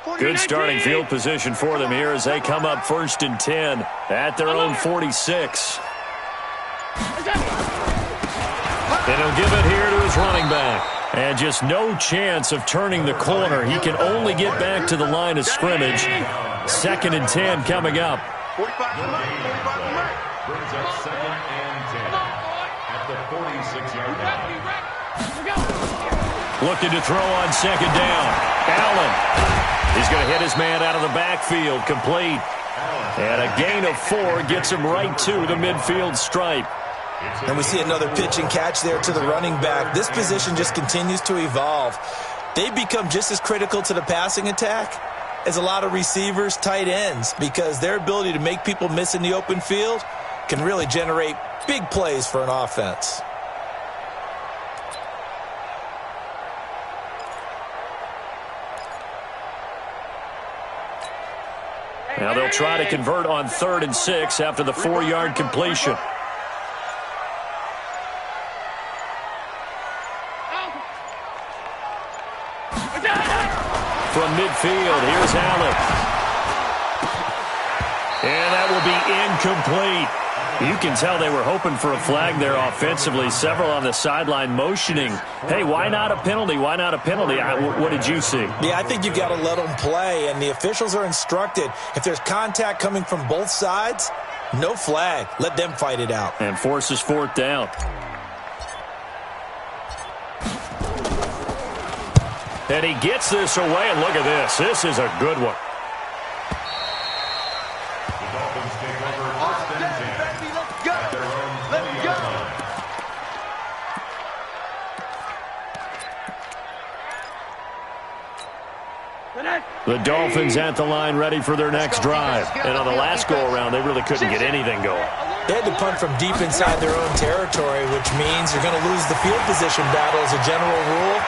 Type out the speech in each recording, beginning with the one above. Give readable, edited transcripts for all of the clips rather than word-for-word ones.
Good starting field position for them here as they come up 1st and 10 at their own 46. And he'll give it here to his running back. And just no chance of turning the corner. He can only get back to the line of scrimmage. 2nd and 10 coming up. Brings up 2nd and 10 at the 46-yard line. Looking to throw on 2nd down. Allen. He's going to hit his man out of the backfield. Complete. And a gain of 4 gets him right to the midfield stripe. And we see another pitch and catch there to the running back. This position just continues to evolve. They become just as critical to the passing attack as a lot of receivers, tight ends, because their ability to make people miss in the open field can really generate big plays for an offense. Now they'll try to convert on 3rd and 6 after the 4-yard completion. From midfield, here's Allen. And that will be incomplete. You can tell they were hoping for a flag there offensively. Several on the sideline motioning. Hey, why not a penalty? Why not a penalty? What did you see? Yeah, I think you've got to let them play, and the officials are instructed. If there's contact coming from both sides, no flag. Let them fight it out. And forces 4th down. And he gets this away, and look at this. This is a good one. The Dolphins take over 1st and 10 at their own 20-yard line. The Dolphins at the line ready for their next drive. And on the last go-around, they really couldn't get anything going. They had to punt from deep inside their own territory, which means you're going to lose the field position battle as a general rule.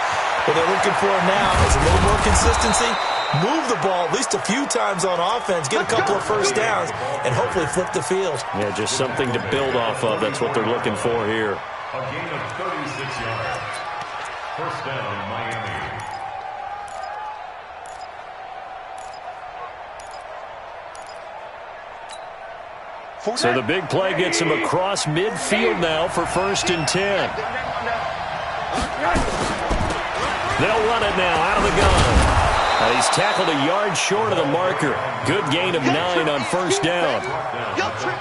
What they're looking for now is a little more consistency, move the ball at least a few times on offense, get a couple of first downs, and hopefully flip the field. Yeah, just something to build off of. That's what they're looking for here. A gain of 36 yards. 1st down, Miami. So the big play gets him across midfield now for 1st and 10. They'll run it now out of the gun. He's tackled a yard short of the marker. Good gain of 9 on 1st down.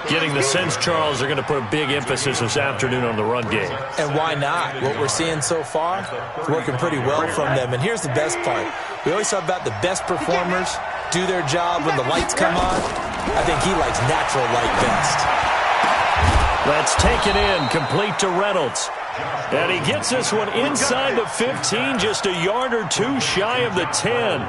Getting the sense, Charles, they're going to put a big emphasis this afternoon on the run game. And why not? What we're seeing so far is working pretty well from them. And here's the best part. We always talk about the best performers do their job when the lights come on. I think he likes natural light best. That's taken in, complete to Reynolds. And he gets this one inside the 15, just a yard or 2 shy of the 10.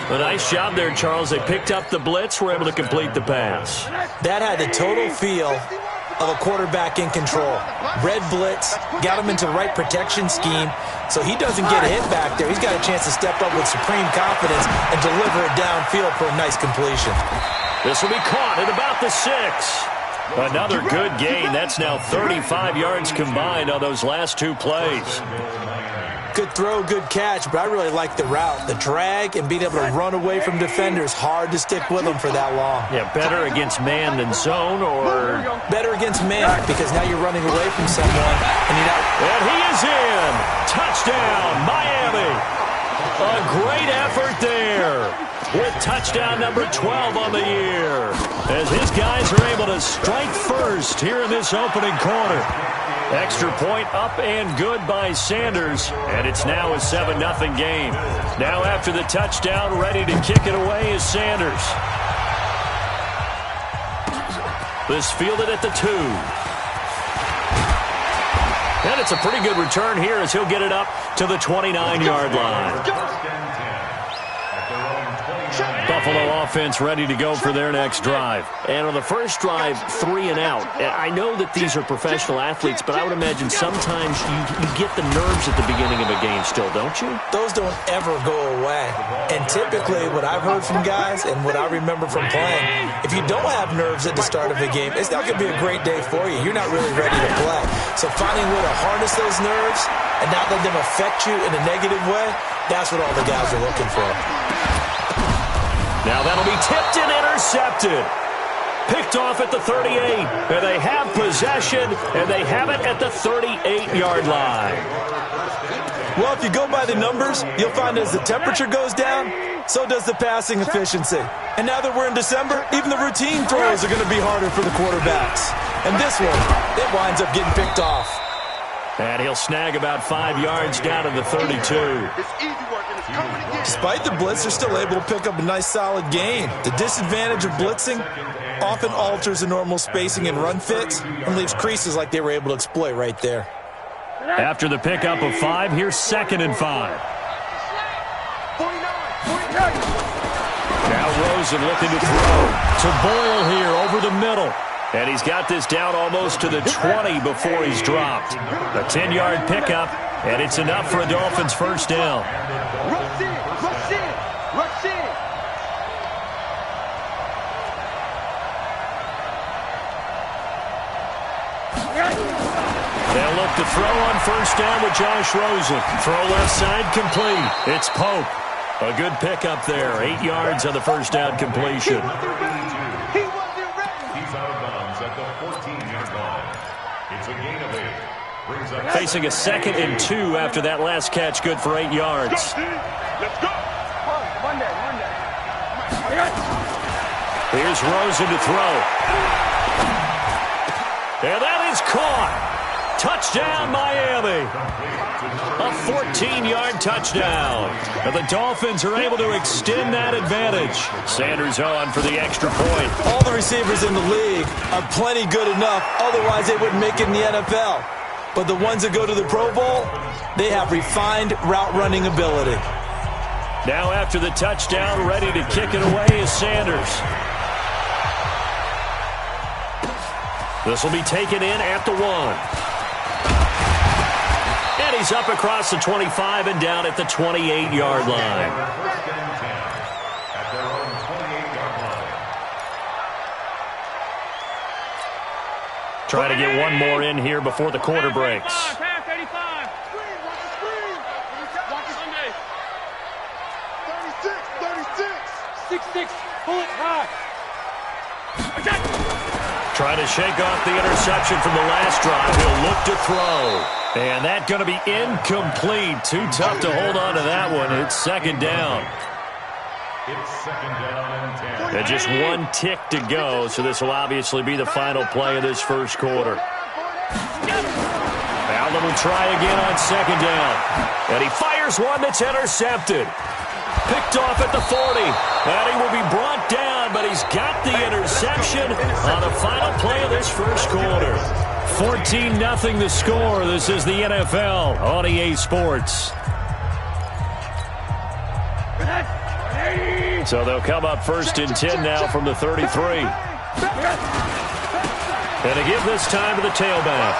A nice job there, Charles. They picked up the blitz, were able to complete the pass. That had the total feel of a quarterback in control. Red blitz, got him into the right protection scheme, so he doesn't get hit back there. He's got a chance to step up with supreme confidence and deliver it downfield for a nice completion. This will be caught at about the 6. Another good gain. That's now 35 yards combined on those last 2 plays. Good throw, good catch, but I really like the route. The drag and being able to run away from defenders. Hard to stick with them for that long. Yeah, better against man than zone, or? Better against man, because now you're running away from someone. And he is in. Touchdown, Miami. A great effort there, with touchdown number 12 on the year, as his guys are able to strike first here in this opening quarter. Extra point up and good by Sanders, and it's now a 7-0 game. Now after the touchdown, ready to kick it away is Sanders. This fielded at the 2. And it's a pretty good return here as he'll get it up to the 29-yard line. Buffalo offense ready to go for their next drive. And on the first drive, 3 and out. And I know that these are professional athletes, but I would imagine sometimes you get the nerves at the beginning of a game still, don't you? Those don't ever go away. And typically what I've heard from guys and what I remember from playing, if you don't have nerves at the start of a game, it's not going to be a great day for you. You're not really ready to play. So finding a way to harness those nerves and not let them affect you in a negative way, that's what all the guys are looking for. Now that'll be tipped and intercepted. Picked off at the 38. And they have possession, and they have it at the 38-yard line. Well, if you go by the numbers, you'll find as the temperature goes down, so does the passing efficiency. And now that we're in December, even the routine throws are going to be harder for the quarterbacks. And this one, it winds up getting picked off. And he'll snag about 5 yards down to the 32. Despite the blitz, they're still able to pick up a nice solid gain. The disadvantage of blitzing often alters the normal spacing and run fits and leaves creases like they were able to exploit right there. After the pickup of 5, here's 2nd and 5. Now Rosen looking to throw to Boyle here over the middle. And he's got this down almost to the 20 before he's dropped. A 10-yard pickup, and it's enough for a Dolphins first down. Rush in, rush in, rush in. They'll look to throw on first down with Josh Rosen. Throw left side complete. It's Pope. A good pickup there. 8 yards on the first down completion. Facing a 2nd and 2 after that last catch, good for 8 yards. Let's go. Here's Rosen to throw. And that is caught. Touchdown, Miami. A 14-yard touchdown. And the Dolphins are able to extend that advantage. Sanders on for the extra point. All the receivers in the league are plenty good enough, otherwise they wouldn't make it in the NFL. But the ones that go to the Pro Bowl, they have refined route running ability. Now after the touchdown, ready to kick it away is Sanders. This will be taken in at the 1. And he's up across the 25 and down at the 28-yard line. Try to get one more in here before the quarter breaks. 6-6, pull it high. Trying to shake off the interception from the last drive. He'll look to throw. And that's going to be incomplete. Too tough to hold on to that one. It's 2nd down. It's 2nd down and 10. And just 1 tick to go, so this will obviously be the final play of this first quarter. Allen will try again on 2nd down. And he fires one that's intercepted. Picked off at the 40. And he will be brought down, but he's got the interception on the final play of this first quarter. 14-0 the score. This is the NFL on EA Sports. So they'll come up 1st and 10 now from the 33. And to give this time to the tailback.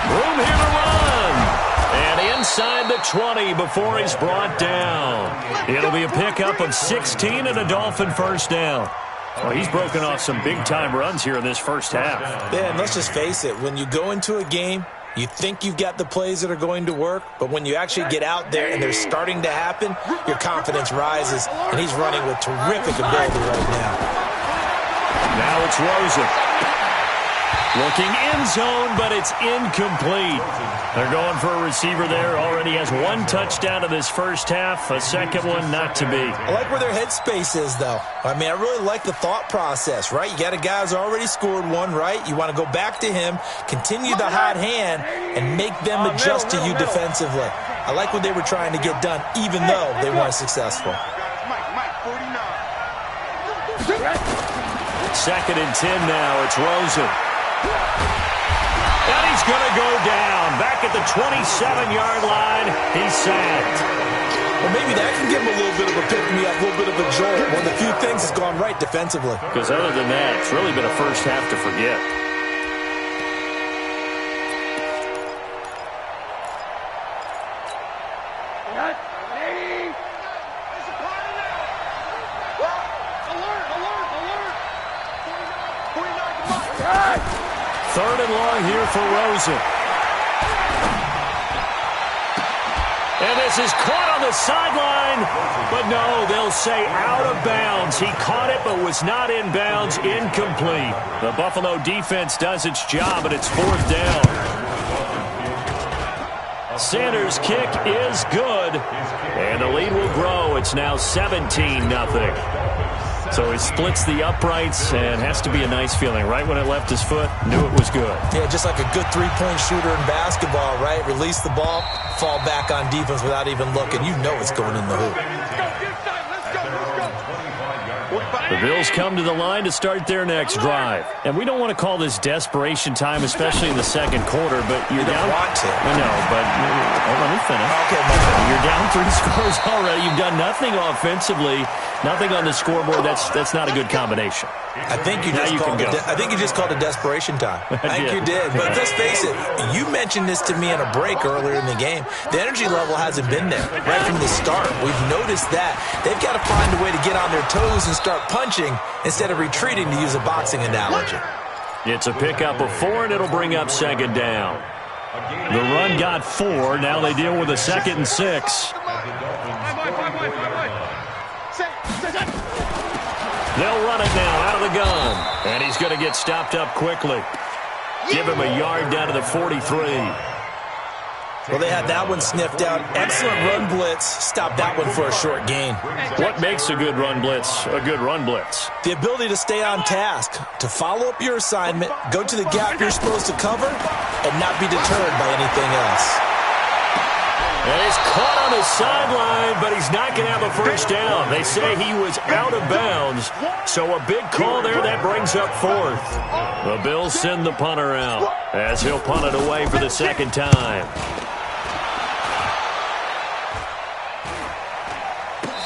Room here to run. And inside the 20 before he's brought down. It'll be a pickup of 16 and a Dolphin first down. Well, he's broken off some big-time runs here in this first half. Yeah, and let's just face it. When you go into a game, you think you've got the plays that are going to work, but when you actually get out there and they're starting to happen, your confidence rises, and he's running with terrific ability right now. Now it's Rosen. Looking end zone, but it's incomplete. They're going for a receiver there. Already has 1 touchdown in this first half. A second one not to be. I like where their headspace is, though. I mean, I really like the thought process, right? You got a guy who's already scored 1, right? You want to go back to him, continue the hot hand, and make them adjust to you defensively. I like what they were trying to get done, even though they weren't successful. 2nd and 10 now. It's Rosen. And he's going to go down. Back at the 27-yard line. He's sacked. Well, maybe that can give him a little bit of a pick-me-up, a little bit of a jolt. One of the few things that's gone right defensively. Because other than that, it's really been a first half to forget. Third and long here for Rosen. And this is caught on the sideline. But no, they'll say out of bounds. He caught it but was not in bounds. Incomplete. The Buffalo defense does its job, and it's 4th down. Sanders' kick is good. And the lead will grow. It's now 17-0. So he splits the uprights, and has to be a nice feeling. Right when it left his foot, knew it was good. Yeah, just like a good three-point shooter in basketball, right? Release the ball, fall back on defense without even looking. You know it's going in the hoop. The Bills come to the line to start their next drive. And we don't want to call this desperation time, especially in the second quarter, but you're down. You don't want to. I know, but let me finish. Okay, you're down 3 scores already. You've done nothing offensively, nothing on the scoreboard. That's not a good combination. I think you just called it desperation time. I think you did. But let's face it, you mentioned this to me in a break earlier in the game. The energy level hasn't been there right from the start. We've noticed that. They've got to find a way to get on their toes and start punching instead of retreating, to use a boxing analogy. It's a pickup of 4, and it'll bring up 2nd down. The run got 4. Now they deal with a 2nd and 6. They'll run it now out of the gun. And he's going to get stopped up quickly. Give him a yard down to the 43. Well, they had that one sniffed out. Excellent run blitz. Stop that one for a short gain. What makes a good run blitz a good run blitz? The ability to stay on task, to follow up your assignment, go to the gap you're supposed to cover, and not be deterred by anything else. And he's caught on the sideline, but he's not going to have a first down. They say he was out of bounds, so a big call there. That brings up 4th. The Bills send the punter out as he'll punt it away for the 2nd time.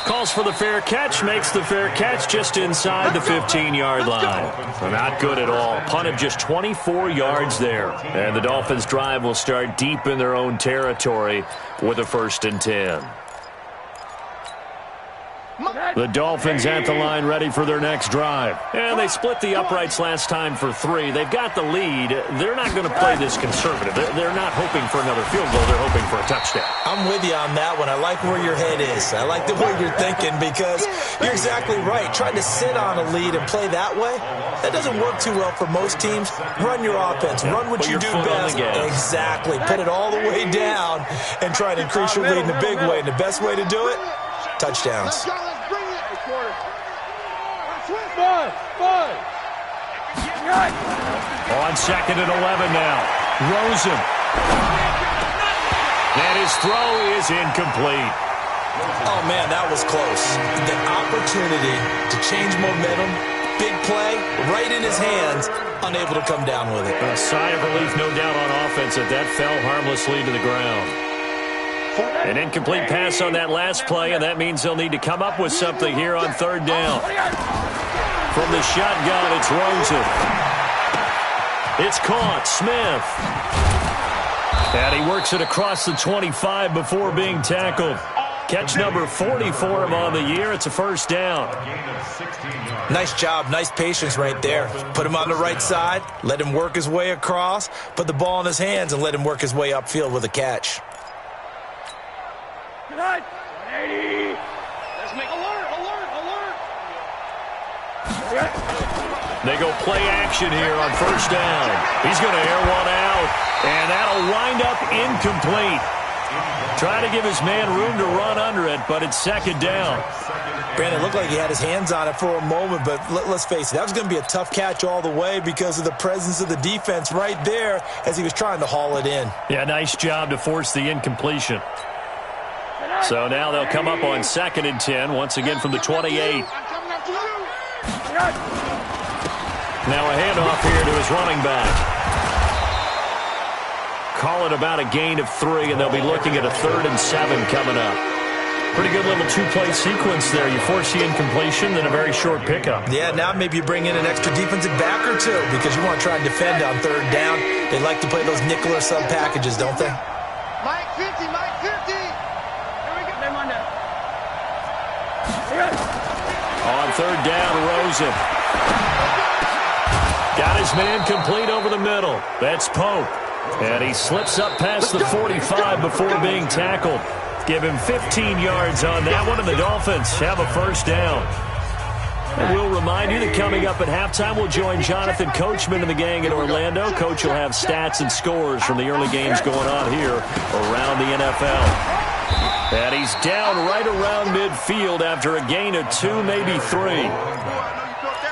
Calls for the fair catch, makes the fair catch just inside the 15-yard line. Not good at all. Punted just 24 yards there. And the Dolphins' drive will start deep in their own territory with a 1st and 10. The Dolphins at the line ready for their next drive. And they split the uprights last time for 3. They've got the lead. They're not going to play this conservative. They're not hoping for another field goal. They're hoping for a touchdown. I'm with you on that one. I like where your head is. I like the way you're thinking, because you're exactly right. Trying to sit on a lead and play that way, that doesn't work too well for most teams. Run your offense. Run what you do best. Exactly. Put it all the way down and try to increase your lead in a big way. And the best way to do it, touchdowns. On 2nd and 11 now. Rosen. And his throw is incomplete. Oh, man, that was close. The opportunity to change momentum, big play, right in his hands, unable to come down with it. A sigh of relief, no doubt, on offense that fell harmlessly to the ground. An incomplete pass on that last play, and that means they'll need to come up with something here on 3rd down. From the shotgun, it's Rosen. It's caught. Smith. And he works it across the 25 before being tackled. Catch number 40 for him on the year. It's a 1st down. Nice job. Nice patience right there. Put him on the right side. Let him work his way across. Put the ball in his hands and let him work his way upfield with a catch. Let's make alert. They go play action here on 1st down. He's going to air one out, and that'll wind up incomplete. Trying to give his man room to run under it, but it's 2nd down. Brandon, it looked like he had his hands on it for a moment, but let's face it, that was going to be a tough catch all the way because of the presence of the defense right there as he was trying to haul it in. Yeah, nice job to force the incompletion. So now they'll come up on 2nd and 10, once again from the 28. Now a handoff here to his running back. Call it about a gain of 3, and they'll be looking at a 3rd and 7 coming up. Pretty good little 2-play sequence there. You force the incompletion, then a very short pickup. Yeah, now maybe you bring in an extra defensive back or two because you want to try and defend on 3rd down. They like to play those nickel or sub packages, don't they? Mike 50, Mike 50. Here we go. Them on that. On 3rd down, Rosen. Got his man complete over the middle. That's Pope. And he slips up past the 45 before being tackled. Give him 15 yards on that one, and the Dolphins have a first down. And we'll remind you that coming up at halftime, we'll join Jonathan Coachman and the gang in Orlando. Coach will have stats and scores from the early games going on here around the NFL. And he's down right around midfield after a gain of 2, maybe 3.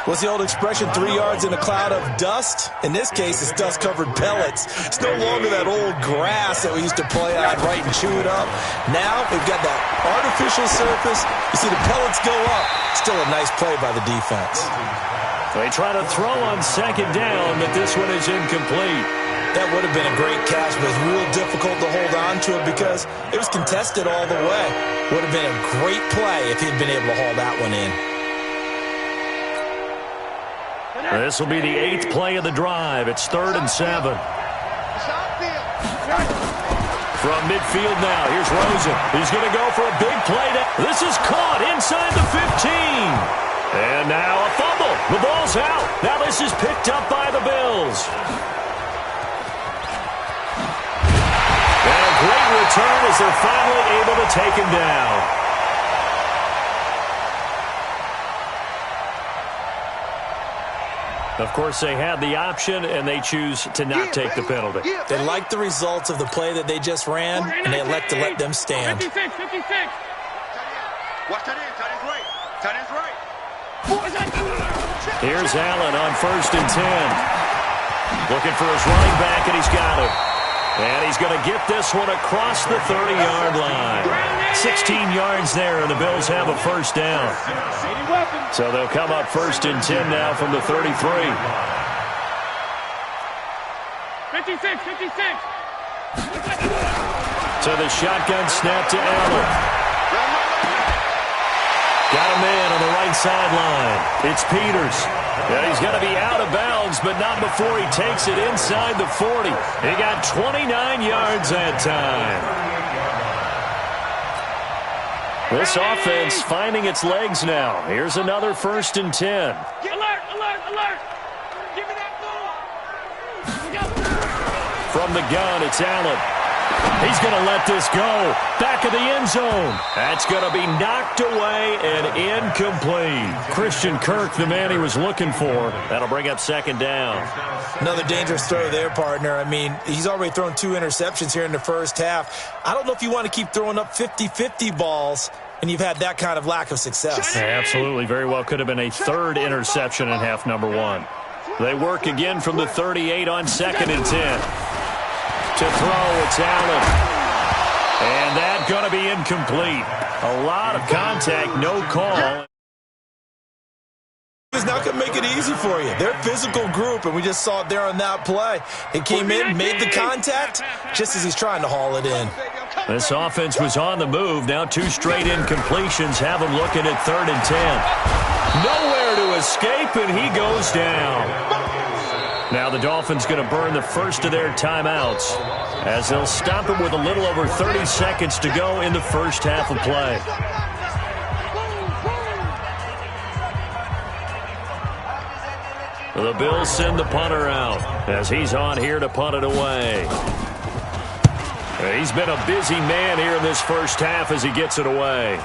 What's the old expression, 3 yards in a cloud of dust? In this case, it's dust-covered pellets. It's no longer that old grass that we used to play on, right, and chew it up. Now we've got that artificial surface. You see the pellets go up. Still a nice play by the defense. They try to throw on second down, but this one is incomplete. That would have been a great catch, but it's real difficult to hold on to it because it was contested all the way. Would have been a great play if he'd been able to haul that one in. This will be the 8th play of the drive. It's 3rd and 7. From midfield now, here's Rosen. He's going to go for a big play. This is caught inside the 15. And now a fumble. The ball's out. Now this is picked up by the Bills. And a great return as they're finally able to take him down. Of course, they had the option, and they choose to not take the penalty. They like the results of the play that they just ran, and they elect to let them stand. 56. Watch that in. Tight end right. Tight end's right. Here's Allen on 1st and 10. Looking for his running back, and he's got him. And he's going to get this one across the 30-yard line. 16 yards there, and the Bills have a first down. So they'll come up 1st and 10 now from the 33. 56. So the shotgun snap to Allen. Got a man on the right sideline. It's Peters. Yeah, he's going to be out of bounds, but not before he takes it inside the 40. He got 29 yards that time. This offense finding its legs now. Here's another 1st and 10. Alert. Give me that ball. From the gun, it's Allen. He's going to let this go. Back of the end zone. That's going to be knocked away and incomplete. Christian Kirk, the man he was looking for. That'll bring up 2nd down. Another dangerous throw there, partner. I mean, he's already thrown 2 interceptions here in the first half. I don't know if you want to keep throwing up 50-50 balls and you've had that kind of lack of success. Yeah, absolutely. Very well could have been a 3rd interception in half number 1. They work again from the 38 on 2nd and 10. To throw, it's Allen. And that's going to be incomplete. A lot of contact, no call. It's not going to make it easy for you. They're a physical group, and we just saw it there on that play. He came in, made the contact, just as he's trying to haul it in. This offense was on the move. Now 2 straight incompletions have him looking at 3rd and 10. Nowhere to escape, and he goes down. Now the Dolphins going to burn the first of their timeouts as they'll stop him with a little over 30 seconds to go in the first half of play. The Bills send the punter out as he's on here to punt it away. He's been a busy man here in this first half as he gets it away.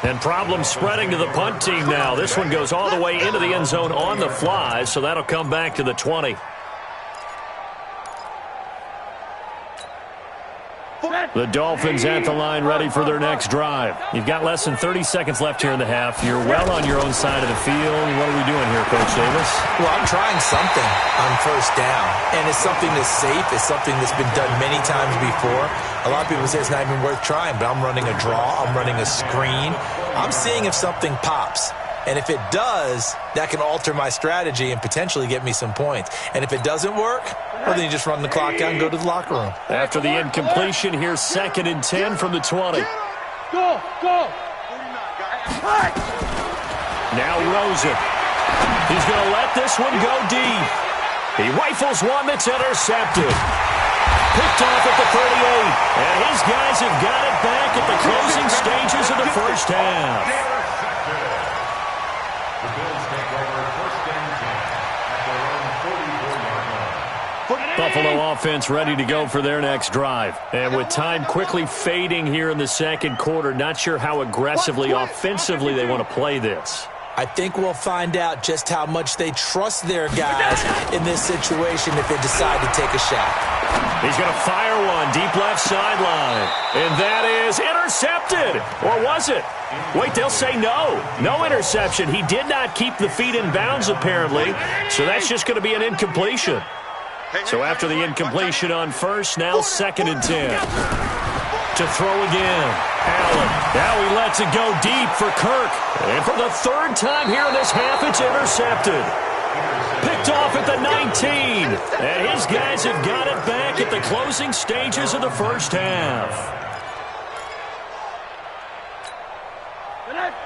And problems spreading to the punt team now. This one goes all the way into the end zone on the fly, so that'll come back to the 20. The Dolphins at the line ready for their next drive. You've got less than 30 seconds left here in the half. You're well on your own side of the field. What are we doing here, Coach Davis? Well, I'm trying something on 1st down, and it's something that's safe. It's something that's been done many times before. A lot of people say it's not even worth trying, but I'm running a draw. I'm running a screen. I'm seeing if something pops. And if it does, that can alter my strategy and potentially get me some points. And if it doesn't work, well, then you just run the clock out and go to the locker room. After the incompletion, here's 2nd and 10 from the 20. Go. Now Rosen. He's going to let this one go deep. He rifles one that's intercepted. Picked off at the 38. And his guys have got it back at the closing stages of the first half. The Bills take over 1st and 10 at their own 44-yard line. Buffalo offense ready to go for their next drive. And with time quickly fading here in the second quarter, not sure how aggressively, offensively they want to play this. I think we'll find out just how much they trust their guys in this situation if they decide to take a shot. He's going to fire one deep left sideline. And that is intercepted. Or was it? Wait, they'll say no. No interception. He did not keep the feet in bounds, apparently. So that's just going to be an incompletion. So after the incompletion on first, now 2nd and 10. To throw again. Allen. Now he lets it go deep for Kirk. And for the 3rd time here in this half, it's intercepted. Picked off at the 19. And his guys have got it back at the closing stages of the first half.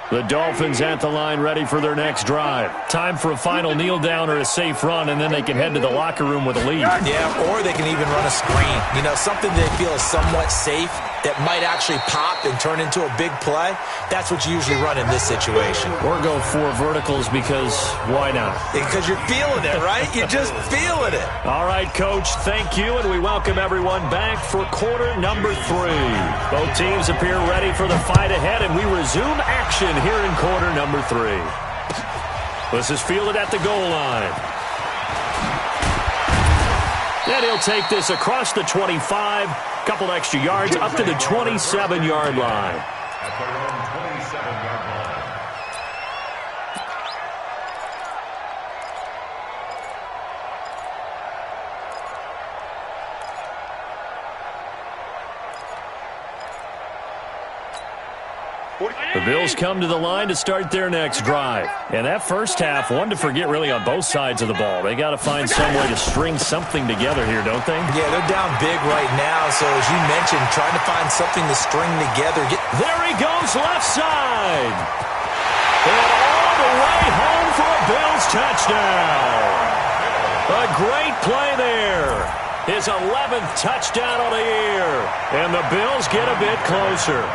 The Dolphins at the line ready for their next drive. Time for a final kneel down or a safe run, and then they can head to the locker room with a lead. Yeah, or they can even run a screen. You know, something they feel is somewhat safe that might actually pop and turn into a big play. That's what you usually run in this situation. Or go 4 verticals because why not? Because you're feeling it, right? You're just feeling it. All right, Coach, thank you, and we welcome everyone back for quarter number 3. Both teams appear ready for the fight ahead, and we resume action here in quarter number 3. This is fielded at the goal line. And he'll take this across the 25, couple extra yards up to the 27-yard line. At their own 27-yard line. The Bills come to the line to start their next drive. And that first half, one to forget really on both sides of the ball. They got to find some way to string something together here, don't they? Yeah, they're down big right now. So as you mentioned, trying to find something to string together. There he goes, left side. And all the way home for a Bills touchdown. A great play there. His 11th touchdown of the year. And the Bills get a bit closer.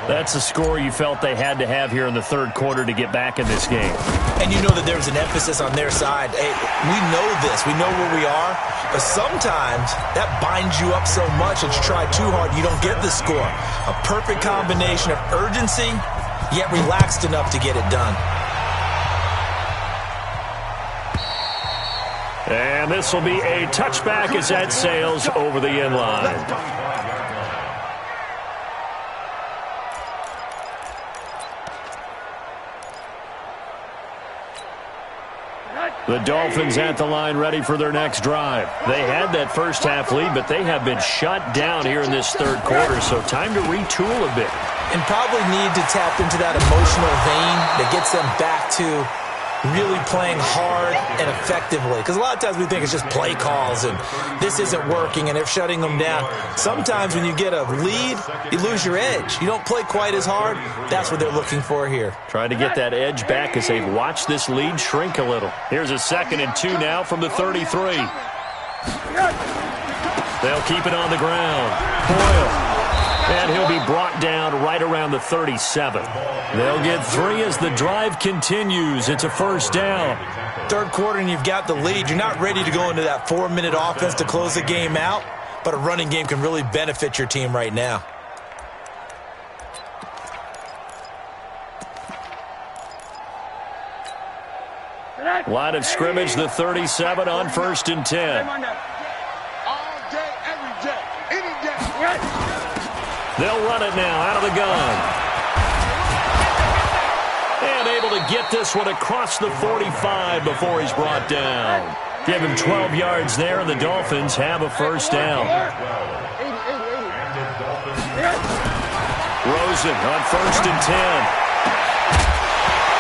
That's a score you felt they had to have here in the 3rd quarter to get back in this game. And you know that there's an emphasis on their side. Hey, we know this. We know where we are. But sometimes that binds you up so much that you try too hard, you don't get the score. A perfect combination of urgency, yet relaxed enough to get it done. And this will be a touchback as that sails over the end line. The Dolphins at the line ready for their next drive. They had that first half lead, but they have been shut down here in this 3rd quarter, so time to retool a bit. And probably need to tap into that emotional vein that gets them back to really playing hard and effectively. Because a lot of times we think it's just play calls and this isn't working and they're shutting them down. Sometimes when you get a lead, you lose your edge. You don't play quite as hard. That's what they're looking for here. Trying to get that edge back as they've watched this lead shrink a little. Here's a 2nd and 2 now from the 33. They'll keep it on the ground. Boyle. And he'll be brought down right around the 37. They'll get 3 as the drive continues. It's a first down. 3rd quarter and you've got the lead. You're not ready to go into that 4-minute offense to close the game out, but a running game can really benefit your team right now. Line of scrimmage, the 37 on 1st and 10. All day, every day, any day. They'll run it now out of the gun. And able to get this one across the 45 before he's brought down. Give him 12 yards there, and the Dolphins have a first down. Rosen on 1st and 10.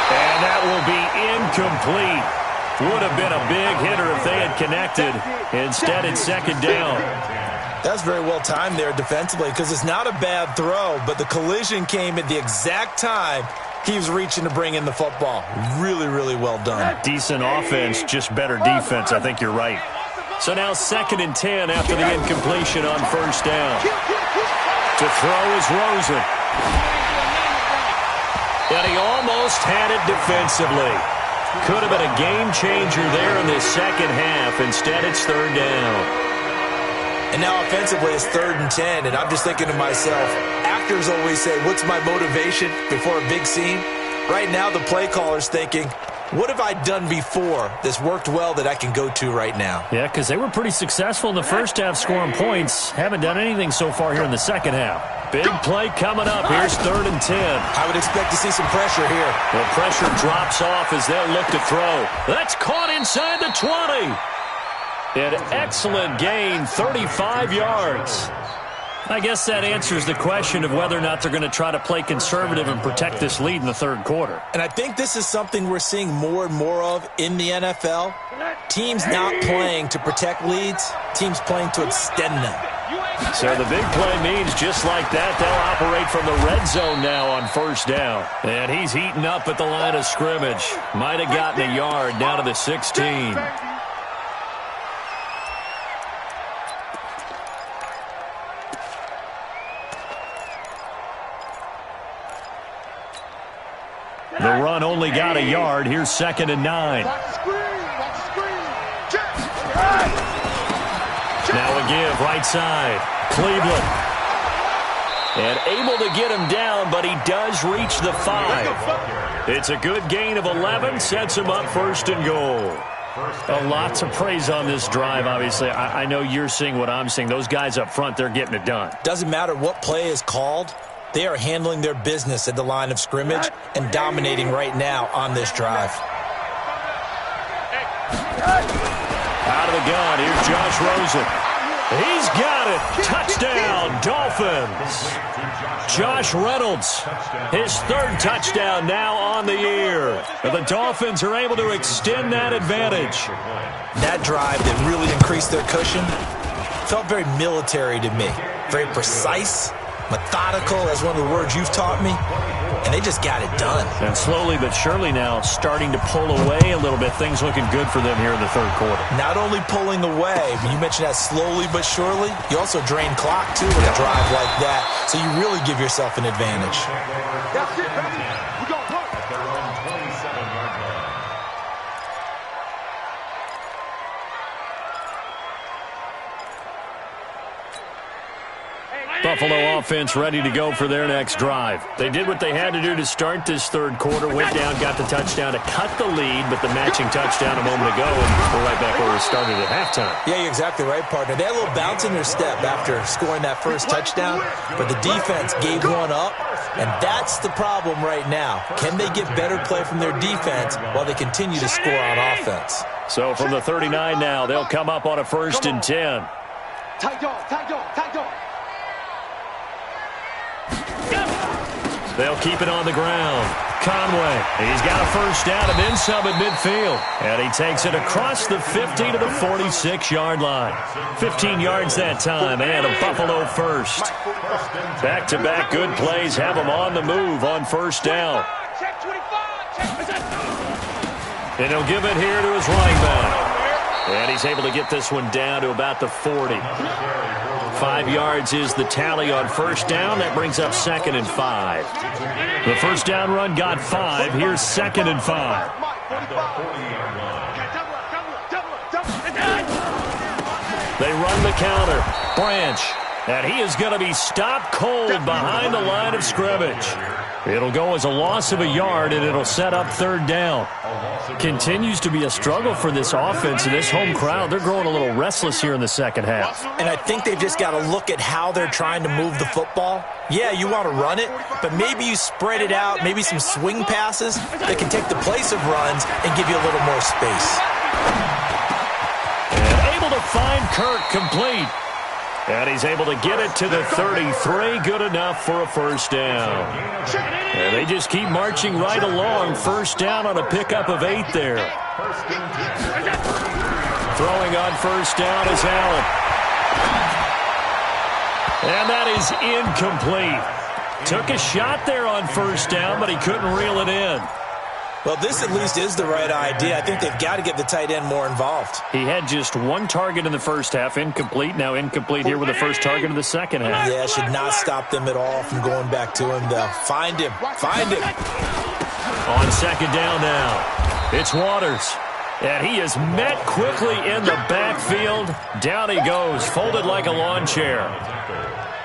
And that will be incomplete. Would have been a big hitter if they had connected. Instead, it's 2nd down. That's very well timed there defensively because it's not a bad throw, but the collision came at the exact time he was reaching to bring in the football. Really, really well done. Decent offense, just better defense. I think you're right. So now 2nd and 10 after the incompletion on 1st down. To throw is Rosen. And he almost had it defensively. Could have been a game changer there in this second half. Instead, it's third down. And now offensively, it's 3rd and 10, and I'm just thinking to myself, actors always say, what's my motivation before a big scene? Right now, the play caller's thinking, what have I done before that's worked well that I can go to right now? Yeah, because they were pretty successful in the first half scoring points. Haven't done anything so far here in the second half. Big play coming up. Here's 3rd and 10. I would expect to see some pressure here. The pressure drops off as they'll look to throw. That's caught inside the 20. An excellent gain, 35 yards. I guess that answers the question of whether or not they're going to try to play conservative and protect this lead in the third quarter. And I think this is something we're seeing more and more of in the NFL. Teams not playing to protect leads, teams playing to extend them. So the big play means just like that, they'll operate from the red zone now on first down. And he's heating up at the line of scrimmage. Might have gotten a yard down to the 16. The run only got a yard. Here's 2nd and 9. Now a give, right side. Cleveland. And able to get him down, but he does reach the 5. It's a good gain of 11, sets him up 1st and goal. A lot to praise on this drive, obviously. I know you're seeing what I'm seeing. Those guys up front, they're getting it done. Doesn't matter what play is called. They are handling their business at the line of scrimmage and dominating right now on this drive. Out of the gun, here's Josh Rosen. He's got it. Touchdown, Dolphins. Josh Reynolds, his 3rd touchdown now on the year. The Dolphins are able to extend that advantage. That drive that really increased their cushion felt very military to me. Very precise. Methodical, that's one of the words you've taught me, and they just got it done. And slowly but surely now starting to pull away a little bit. Things looking good for them here in the third quarter. Not only pulling away, but you mentioned that slowly but surely, you also drain clock too with a drive like that, so you really give yourself an advantage. That's it, baby. We gon' work. At their own 27-yard line. Buffalo offense ready to go for their next drive. They did what they had to do to start this third quarter. Went down, got the touchdown to cut the lead, but the matching touchdown a moment ago, and we're right back where we started at halftime. Yeah, you're exactly right, partner. They had a little bounce in their step after scoring that first touchdown, but the defense gave one up, and that's the problem right now. Can they get better play from their defense while they continue to score on offense? So from the 39 now, they'll come up on a 1st and 10. Tight dog, tight dog, tight dog. They'll keep it on the ground. Conway, he's got a first down and then some at midfield. And he takes it across the 50 to the 46-yard line. 15 yards that time and a Buffalo first. Back-to-back good plays have them on the move on first down. And he'll give it here to his running back. And he's able to get this one down to about the 40. 5 yards is the tally on first down. That brings up 2nd and 5. The first down run got 5. Here's 2nd and 5. They run the counter. Branch. And he is going to be stopped cold behind the line of scrimmage. It'll go as a loss of a yard, and it'll set up third down. Continues to be a struggle for this offense and this home crowd. They're growing a little restless here in the second half. And I think they've just got to look at how they're trying to move the football. Yeah, you want to run it, but maybe you spread it out, maybe some swing passes that can take the place of runs and give you a little more space. And able to find Kirk complete. And he's able to get it to the 33. Good enough for a first down. And they just keep marching right along. First down on a pickup of 8 there. Throwing on first down is Allen. And that is incomplete. Took a shot there on first down, but he couldn't reel it in. Well, this at least is the right idea. I think they've got to get the tight end more involved. He had just 1 target in the first half, incomplete. Now incomplete here with the first target of the second half. Yeah, should not stop them at all from going back to him, though. Find him. Find him. On second down now, it's Waters. And he is met quickly in the backfield. Down he goes, folded like a lawn chair.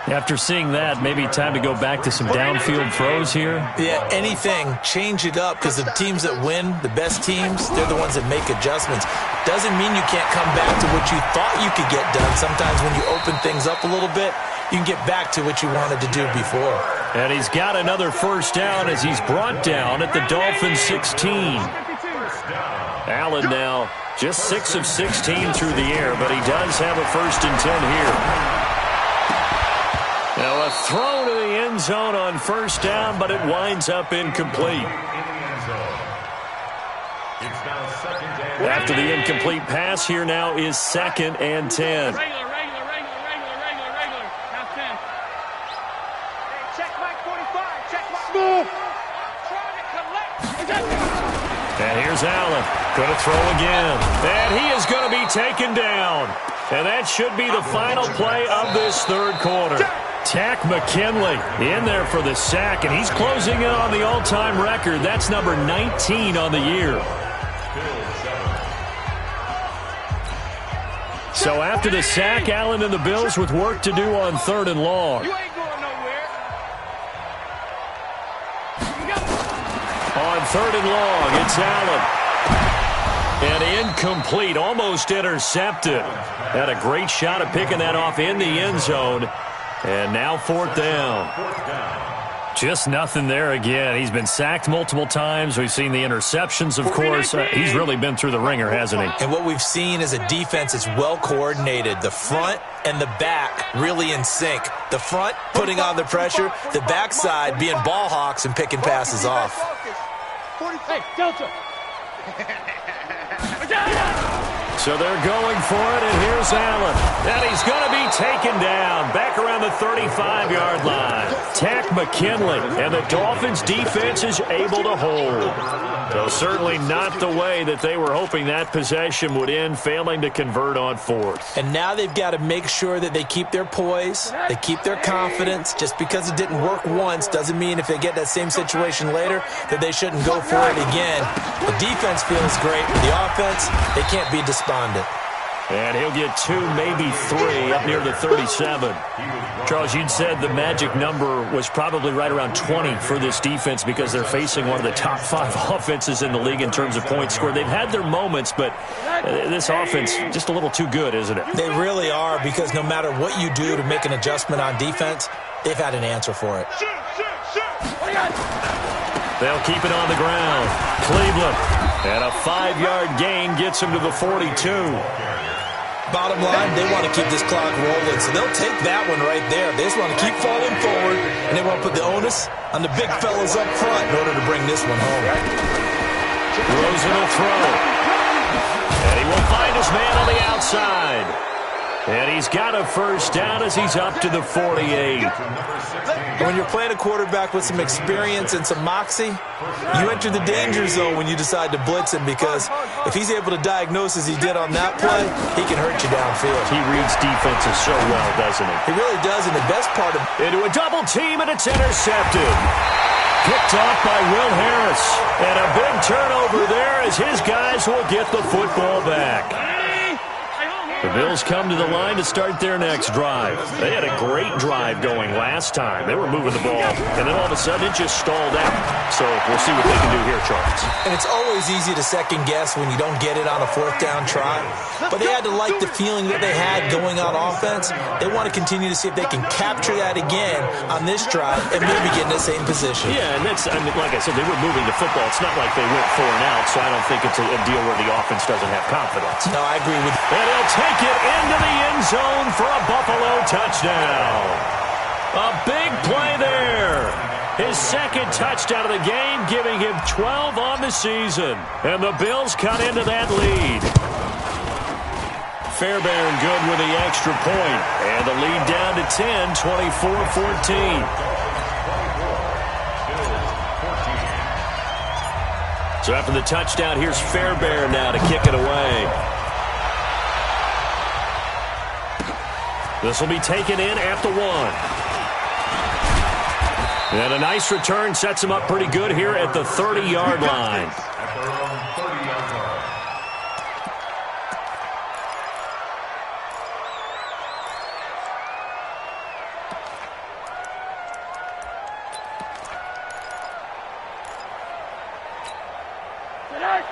After seeing that, maybe time to go back to some downfield throws here. Yeah, anything. Change it up, because the teams that win, the best teams, they're the ones that make adjustments. Doesn't mean you can't come back to what you thought you could get done. Sometimes when you open things up a little bit, you can get back to what you wanted to do before. And he's got another first down as he's brought down at the Dolphins' 16. Allen now just 6 of 16 through the air, but he does have a 1st and 10 here. Now a throw to the end zone on first down, but it winds up incomplete. After the incomplete pass, here now is 2nd and 10. Regular. Half 10. Hey, check Mike 45. Check Mike. Move. Trying to collect. And here's Allen. Going to throw again. And he is going to be taken down. And that should be the final play of this third quarter. Tack McKinley in there for the sack, and he's closing in on the all-time record. That's number 19 on the year. So after the sack, Allen and the Bills with work to do on 3rd and long. You ain't going nowhere. On 3rd and long, it's Allen. And incomplete, almost intercepted. Had a great shot at picking that off in the end zone. And now 4th down. Just nothing there again. He's been sacked multiple times. We've seen the interceptions, of course. He's really been through the ringer, hasn't he? And what we've seen is a defense that's well coordinated. The front and the back really in sync. The front putting on the pressure, the backside being ball hawks and picking passes off. Hey, Delta. So they're going for it, and here's Allen. And he's going to be taken down back around the 35-yard line. Tack McKinley, and the Dolphins' defense is able to hold. So certainly not the way that they were hoping that possession would end, failing to convert on 4th. And now they've got to make sure that they keep their poise, they keep their confidence. Just because it didn't work once doesn't mean if they get that same situation later that they shouldn't go for it again. The defense feels great. The offense, they can't be despondent. And he'll get 2, maybe 3 up near the 37. Charles, you'd said the magic number was probably right around 20 for this defense because they're facing one of the top 5 offenses in the league in terms of points scored. They've had their moments, but this offense just a little too good, isn't it? They really are, because no matter what you do to make an adjustment on defense, they've had an answer for it. They'll keep it on the ground. Cleveland. And a 5-yard gain gets him to the 42. Bottom line, they want to keep this clock rolling, so they'll take that one right there. They just want to keep falling forward, and they want to put the onus on the big fellas up front in order to bring this one home. Rosen will throw. And he will find his man on the outside. And he's got a first down as he's up to the 48. When you're playing a quarterback with some experience and some moxie, you enter the danger zone when you decide to blitz him, because if he's able to diagnose as he did on that play, he can hurt you downfield. He reads defenses so well, doesn't he? He really does, and the best part of into a double team, and it's intercepted. Picked off by Will Harris. And a big turnover there as his guys will get the football back. The Bills come to the line to start their next drive. They had a great drive going last time. They were moving the ball, and then all of a sudden it just stalled out. So we'll see what they can do here, Charles. And it's always easy to second-guess when you don't get it on a 4th down try. But they had to like the feeling that they had going on offense. They want to continue to see if they can capture that again on this drive and maybe get in the same position. Yeah, and that's, I mean, like I said, they were moving the football. It's not like they went 4 and out, so I don't think it's a deal where the offense doesn't have confidence. No, I agree with you. And he'll take it into the end zone for a Buffalo touchdown. A big play there. His 2nd touchdown of the game, giving him 12 on the season. And the Bills cut into that lead. Fairbairn good with the extra point. And the lead down to 10, 24-14. So after the touchdown, here's Fairbairn now to kick it away. This will be taken in at the 1. And a nice return sets him up pretty good here at the 30-yard line. At their own 30-yard line.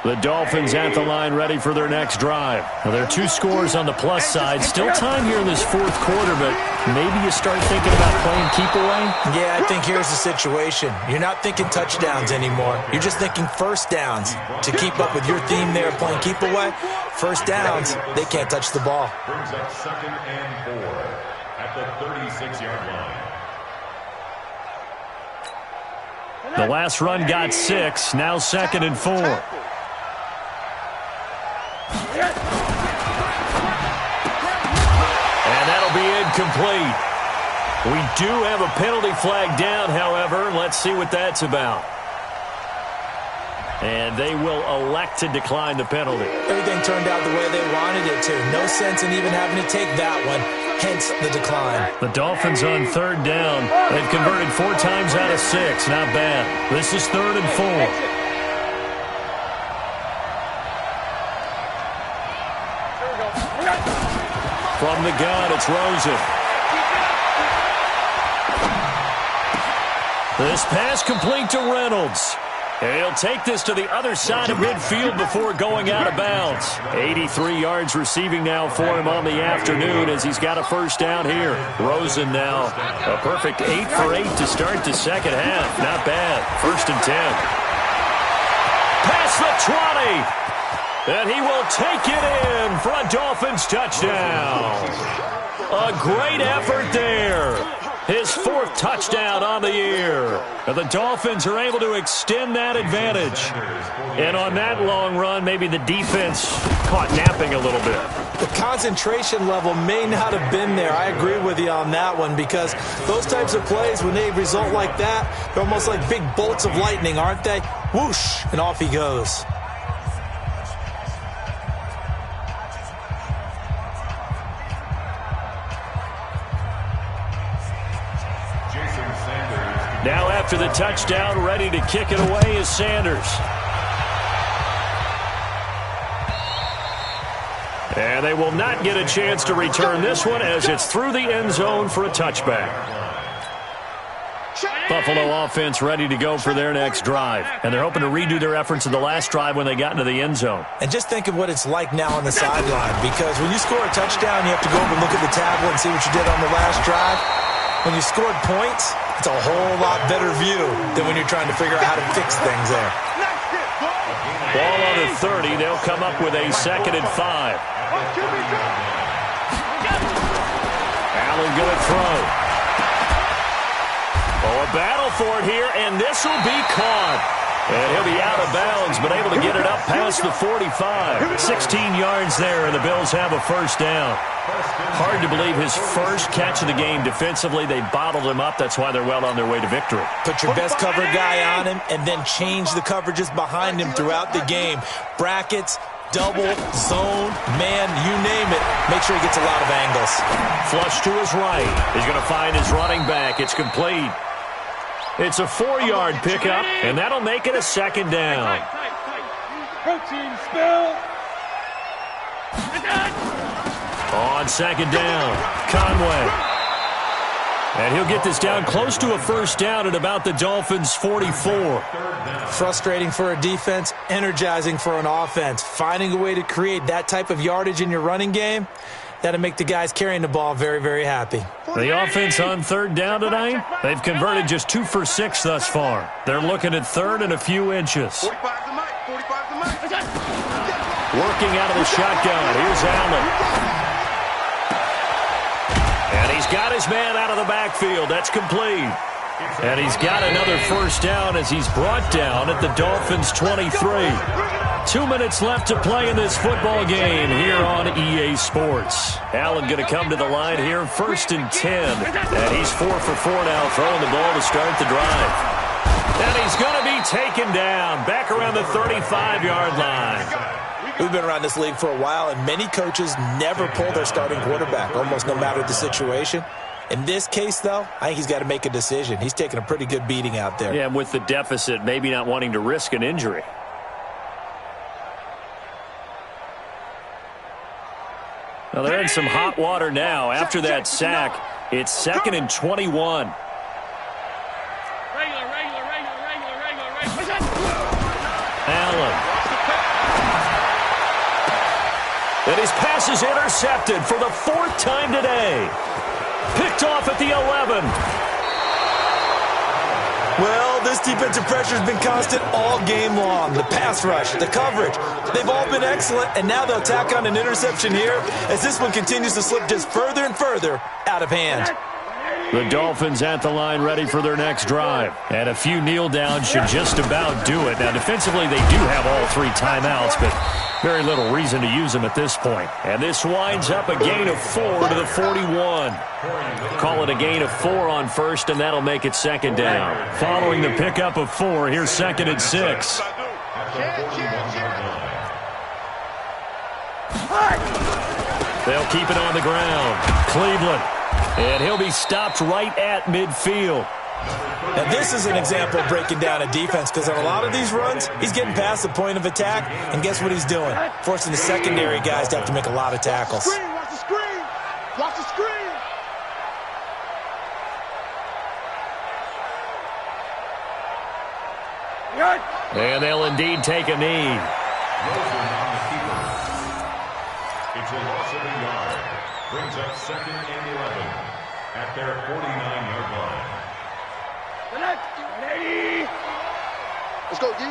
The Dolphins at the line ready for their next drive. Now, there are 2 scores on the plus side. Still time here in this 4th quarter, but maybe you start thinking about playing keep away? Yeah, I think here's the situation. You're not thinking touchdowns anymore. You're just thinking first downs. To keep up with your theme there, playing keep away, first downs, they can't touch the ball. Brings up 2nd and 4 at the 36-yard line. The last run got 6. Now 2nd and 4. And that'll be incomplete. We do have a penalty flag down, however. Let's see what that's about. And they will elect to decline the penalty. Everything turned out the way they wanted it to. No sense in even having to take that one. Hence the decline. The Dolphins on 3rd down. They've converted 4 times out of 6. Not bad. This is 3rd and 4. From the gun, it's Rosen. This pass complete to Reynolds. And he'll take this to the other side of midfield before going out of bounds. 83 yards receiving now for him on the afternoon as he's got a first down here. Rosen now a perfect 8 for 8 to start the second half. Not bad. 1st and 10. Past the 20. And he will take it in for a Dolphins touchdown. A great effort there. His 4th touchdown on the year. And the Dolphins are able to extend that advantage. And on that long run, maybe the defense caught napping a little bit. The concentration level may not have been there. I agree with you on that one because those types of plays, when they result like that, they're almost like big bolts of lightning, aren't they? Whoosh, and off he goes. Now after the touchdown, ready to kick it away is Sanders. And they will not get a chance to return this one as it's through the end zone for a touchback. Buffalo offense ready to go for their next drive. And they're hoping to redo their efforts in the last drive when they got into the end zone. And just think of what it's like now on the sideline because when you score a touchdown, you have to go over and look at the tablet and see what you did on the last drive. When you scored points, it's a whole lot better view than when you're trying to figure out how to fix things there. Ball on the 30. They'll come up with a 2nd and 5. Allen going to throw. Oh, a battle for it here, and this will be caught. And he'll be out of bounds, but able to get it up past the 45. 16 yards there, and the Bills have a first down. Hard to believe his first catch of the game defensively. They bottled him up. That's why they're well on their way to victory. Put your best cover guy on him and then change the coverages behind him throughout the game. Brackets, double, zone, man, you name it. Make sure he gets a lot of angles. Flush to his right. He's going to find his running back. It's complete. It's a 4-yard pickup, and that'll make it a 2nd down. Protein spill. On 2nd down, Conway. And he'll get this down close to a first down at about the Dolphins' 44. Frustrating for a defense, energizing for an offense. Finding a way to create that type of yardage in your running game, that'll make the guys carrying the ball very, very happy. The offense on 3rd down tonight, they've converted just 2 for 6 thus far. They're looking at 3rd and a few inches. 45 to Mike. 45 to Mike. Working out of the shotgun. Here's Allen. And he's got his man out of the backfield. That's complete. And he's got another first down as he's brought down at the Dolphins' 23. 2 minutes left to play in this football game here on EA Sports. Allen going to come to the line here, 1st and 10. And he's 4 for 4 now, throwing the ball to start the drive. And he's going to be taken down back around the 35-yard line. We've been around this league for a while, and many coaches never pull their starting quarterback, almost no matter the situation. In this case, though, I think he's got to make a decision. He's taking a pretty good beating out there. Yeah, and with the deficit, maybe not wanting to risk an injury. Well, they're in some hot water now. After that sack, it's 2nd and 21. Allen. And his pass is intercepted for the 4th time today. Picked off at the 11. Well, this defensive pressure has been constant all game long. The pass rush, the coverage, they've all been excellent, and now they'll tack on an interception here as this one continues to slip just further and further out of hand. The Dolphins at the line ready for their next drive. And a few kneel downs should just about do it. Now, defensively, they do have all 3 timeouts, but very little reason to use them at this point. And this winds up a gain of 4 to the 41. Call it a gain of 4 on first, and that'll make it 2nd down. Following the pickup of 4, here's 2nd and 6. They'll keep it on the ground. Cleveland. And he'll be stopped right at midfield. Now, this is an example of breaking down a defense because on a lot of these runs, he's getting past the point of attack, and guess what he's doing? Forcing the secondary guys to have to make a lot of tackles. Watch the screen! Watch the screen! And they'll indeed take a knee. It's a loss of a yard. Brings up 2nd and 11 at their 49-yard line. Let's go, D.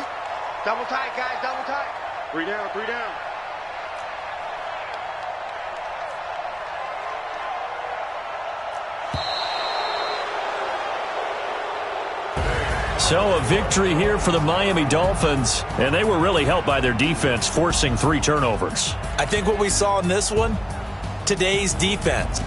Double tight, guys, double tight. 3 down, 3 down. So a victory here for the Miami Dolphins, and they were really helped by their defense forcing 3 turnovers. I think what we saw in this one, today's defense,